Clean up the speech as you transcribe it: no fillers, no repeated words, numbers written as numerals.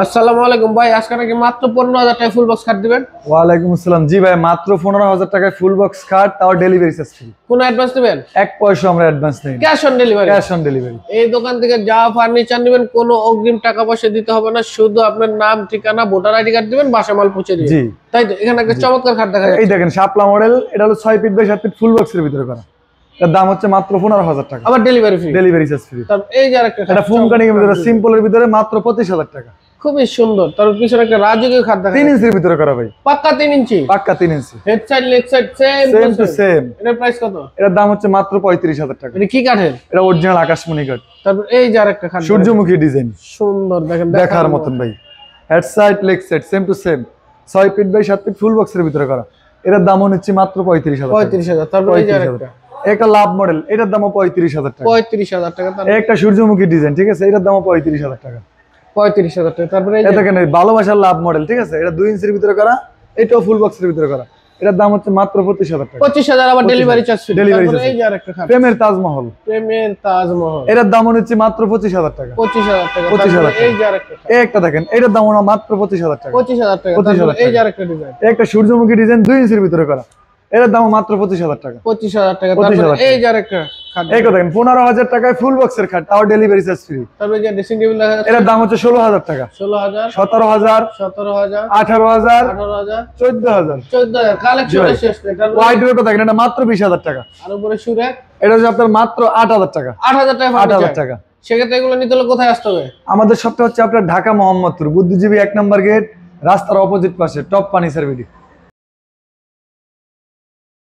আসসালামু আলাইকুম ভাই, আজকে নাকি মাত্র 15,000 টাকায় ফুল বক্স খাট দিবেন? ওয়ালাইকুম আসসালাম। জি ভাই, মাত্র 15,000 টাকায় ফুল বক্স খাট, তাও ডেলিভারি চার্জ ফ্রি। কোনো অ্যাডভান্স দিবেন? এক পয়সা আমরা অ্যাডভান্স নেই, cash on delivery. Cash on delivery. এই দোকান থেকে যা ফার্নিচার নেবেন কোনো অগ্রিম টাকা পয়সা দিতে হবে না, শুধু আপনার নাম, ঠিকানা, ভোটার আইডি কার্ড দিবেন, বাসা মাল পৌঁছে দিবেন। জি, তাই তো? এখানে একটা চমৎকার খাট দেখা এই যাচ্ছে। দেখেন শাপলা মডেল, এটা হলো 6 ফিট বাই 7 ফিট ফুল বক্সের ভিতরে করা। এর দাম হচ্ছে মাত্র 15,000 টাকা, আবার delivery free. Delivery charge free. তারপর এই যে আরেকটা খাট, এটা ফুম কাটিং এর ভিতরে সিম্পলের ভিতরে মাত্র 25,000 টাকা। খুবই সুন্দর। তার পিছনে একটা রাজকীয় খাট দেখা 3 যাচ্ছে। ইঞ্চির ভিতরে করা ভাই, পাক্কা 3 ইঞ্চি, পাক্কা 3 inch. Head side leg side same to same. এটার প্রাইস কত? এটার দাম হচ্ছে মাত্র 35,000 টাকা। এটা কি কাঠের? এটা অরিজিনাল আকাশমণি কাঠ। তারপর এই যে আরেকটা খাট সূর্যমুখী ডিজাইন, সুন্দর, দেখেন দেখার মতন ভাই। Head side leg side same to same, 6 feet by 7 feet full বক্সের ভিতরে করা। এটার দামও নিচ্ছে মাত্র 35,000 টাকা। 35,000। তারপর এই যে আরেকটা একটা লাভ মডেল, এটার দামও 35,000 টাকা। 35,000 টাকা। তারপর একটা সূর্যমুখী ডিজাইন, ঠিক আছে, এটার দামও 35,000 টাকা। 35,000 টাকা। তারপরে এই এটা যে দেখেন ভালোবাসার লাভ মডেল, ঠিক আছে, এটা 2 ইঞ্চির ভিতরে করা, এটাও ফুল বক্সের ভিতরে করা। এটার দাম হচ্ছে মাত্র 25,000 টাকা। 25,000 আবার ডেলিভারি চার্জ ফ্রি। ডেলিভারি তারপরে চার্জ। এই যে আরেকটা খাট, প্রেমের তাজমহল, প্রেমের তাজমহল, এটার দামও নিচ্ছে মাত্র 25,000 টাকা। 25,000 টাকা। 25,000 তারপরে এই যে আরেকটা খাট, এই একটা দেখেন, এটার দামও মাত্র 25,000 টাকা। 25,000 টাকা। 25,000 তারপরে এই যে আরেকটা ডিজাইন, একটা সূর্যমুখী ডিজাইন 2 ইঞ্চির ভিতরে করা, এটার দামও মাত্র 25,000 টাকা। 25,000 টাকা। 25,000 তারপরে এই যে আরেকটা খাট, এই কথা দেখেন 15,000 টাকায় ফুল বক্সের খাট, তাও ডেলিভারি চার্জ ফ্রি। তারপরে এই যে ড্রেসিং টেবিল দেখা যাচ্ছে, এটার দাম হচ্ছে 16,000 টাকা, 16,000, 17,000, 17,000, 18,000, 18,000, 14,000। 14,000 কালেকশন শেষ নেই। তারপরে ওয়াইড ওয়েটও দেখেন, এটা মাত্র 20,000 টাকা। আর উপরে সুরেক এটা হচ্ছে আপনার মাত্র 8,000 টাকা। 8,000 টাকা 8,000 ফার্নিচার। টাকা। সেক্ষেত্রে এগুলো নিতে হলে কোথায় আসতে হবে? আমাদের সবটা হচ্ছে আপনার ঢাকা মোহাম্মদপুর বুদ্ধিজীবী 1 নম্বর গেট, রাস্তার অপোজিট পাশে টপ ফার্নিচার বিডি।